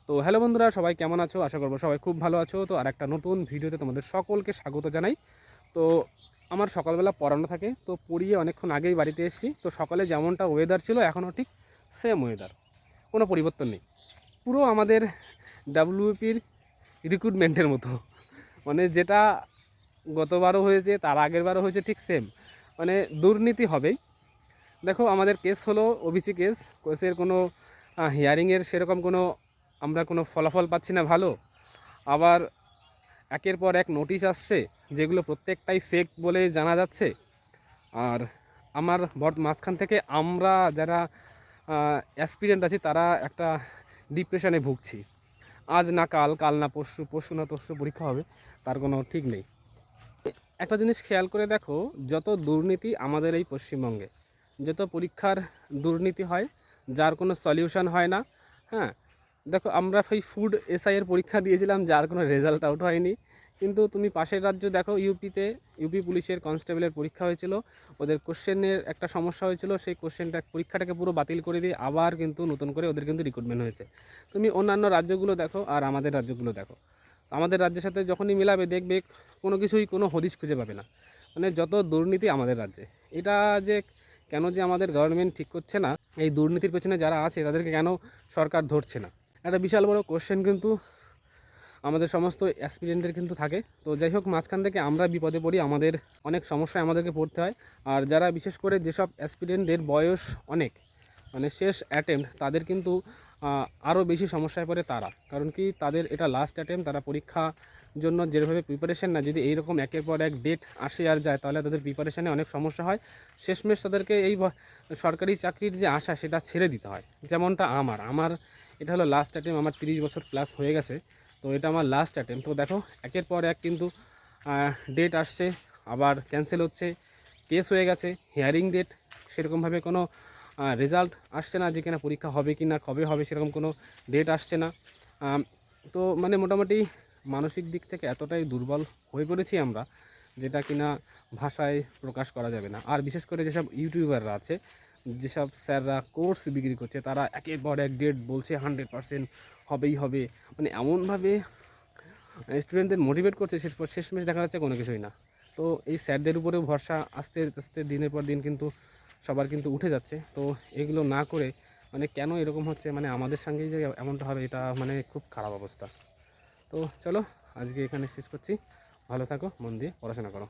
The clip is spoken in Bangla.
তো হ্যালো বন্ধুরা, সবাই কেমন আছো? আশা করবো সবাই খুব ভালো আছো। তো আর একটা নতুন ভিডিওতে তোমাদের সকলকে স্বাগত জানাই। তো আমার সকালবেলা পড়ানো থাকে, তো পড়িয়ে অনেকক্ষণ আগেই বাড়িতে এসেছি। তো সকালে যেমনটা ওয়েদার ছিল এখনও ঠিক সেম ওয়েদার, কোনো পরিবর্তন নেই। পুরো আমাদের ডাব্লিউপির রিক্রুটমেন্টের মতো, মানে যেটা গতবারও হয়েছে তার আগের বারও হয়েছে, ঠিক সেম। মানে দুর্নীতি হবেই। দেখো, আমাদের কেস হলো ওবিসি কেস। কেসের কোনো হিয়ারিংয়ের সেরকম আমরা কোনো ফলাফল পাচ্ছি না ভালো। আবার একের পর এক নোটিশ আসছে, যেগুলো প্রত্যেকটাই ফেক বলে জানা যাচ্ছে। আর মাঝখান থেকে আমরা যারা অ্যাসপিরেন্ট আছি তারা একটা ডিপ্রেশনে ভুগছি। আজ না কাল, কাল না পরশু, পরশু না তরশু পরীক্ষা হবে, তার কোনো ঠিক নেই। একটা জিনিস খেয়াল করে দেখো, যত দুর্নীতি আমাদের এই পশ্চিমবঙ্গে, যত পরীক্ষার দুর্নীতি হয়, যার কোনো সলিউশন হয় না। হ্যাঁ, দেখো, আমরা সেই ফুড এসআইয়ের পরীক্ষা দিয়েছিলাম, যার কোনো রেজাল্ট আউট হয়নি। কিন্তু তুমি পাশের রাজ্য দেখো, ইউপি পুলিশের কনস্টেবলের পরীক্ষা হয়েছিল, ওদের কোশ্চেনের একটা সমস্যা হয়েছিল, সেই পরীক্ষাটাকে পুরো বাতিল করে দিয়ে আবার কিন্তু নতুন করে ওদের কিন্তু রিক্রুটমেন্ট হয়েছে। তুমি অন্যান্য রাজ্যগুলো দেখো আর আমাদের রাজ্যগুলো দেখো, আমাদের রাজ্যের সাথে যখনই মিলাবে দেখবে কোনো কিছুই কোনো হদিশ খুঁজে পাবে না। মানে যত দুর্নীতি আমাদের রাজ্যে, এটা যে কেন যে আমাদের গভর্নমেন্ট ঠিক করছে না, এই দুর্নীতির পেছনে যারা আছে তাদেরকে কেন সরকার ধরছে না, একটা বিশাল বড় কোশ্চেন কিন্তু আমাদের সমস্ত অ্যাসপিরেন্টের কিন্তু থাকে। তো যাই হোক, মাঝখান থেকে আমরা বিপদে পড়ি, আমাদের অনেক সমস্যায় আমাদেরকে পড়তে হয়। আর যারা বিশেষ করে যেসব অ্যাসপিরেন্টদের বয়স অনেক, মানে শেষ অ্যাটেম্প্ট, তাদের কিন্তু আরও বেশি সমস্যায় পড়ে তারা। কারণ কি, তাদের এটা লাস্ট অ্যাটেম্প্ট, তারা পরীক্ষা জন্য যেভাবে প্রিপারেশন না, যদি এইরকম একের পর এক ডেট আসে আর যায়, তাহলে তাদের প্রিপারেশানে অনেক সমস্যা হয়। শেষমেশ তাদেরকে এই সরকারি চাকরির যে আশা, সেটা ছেড়ে দিতে হয়। যেমনটা আমার এটা হলো লাস্ট অ্যাটেম্প, আমার 30 বছর প্লাস হয়ে গেছে। তো এটা আমার লাস্ট অ্যাটেম্প। তো দেখো, একের পর এক কিন্তু ডেট আসছে, আবার ক্যান্সেল হচ্ছে, কেস হয়ে গেছে, হিয়ারিং ডেট, সেরকমভাবে কোনো রেজাল্ট আসছে না, যে কিনা পরীক্ষা হবে কি না, কবে হবে সেরকম কোনো ডেট আসছে না। তো মানে মোটামুটি মানসিক দিক থেকে এতটাই দুর্বল হয়ে পড়েছি আমরা, যেটা কিনা ভাষায় প্রকাশ করা যাবে না। আর বিশেষ করে যেসব ইউটিউবাররা আছে, যেসব স্যাররা কোর্স বিক্রি করছে, তারা একের পর এক ডেট বলছে, 100% হবেই হবে, মানে এমনভাবে স্টুডেন্টদের মোটিভেট করছে, শেষমেশ দেখা যাচ্ছে কোনো কিছুই না। তো এই স্যারদের উপরেও ভরসা আস্তে আস্তে দিনের পর দিন কিন্তু সবার কিন্তু উঠে যাচ্ছে। তো এগুলো না করে মানে কেন এরকম হচ্ছে, মানে আমাদের সঙ্গেই যে এমনটা হবে, এটা মানে খুব খারাপ অবস্থা। তো চলো, আজকে এখানে শেষ করছি। ভালো থাকো, মন দিয়ে পড়াশোনা করো।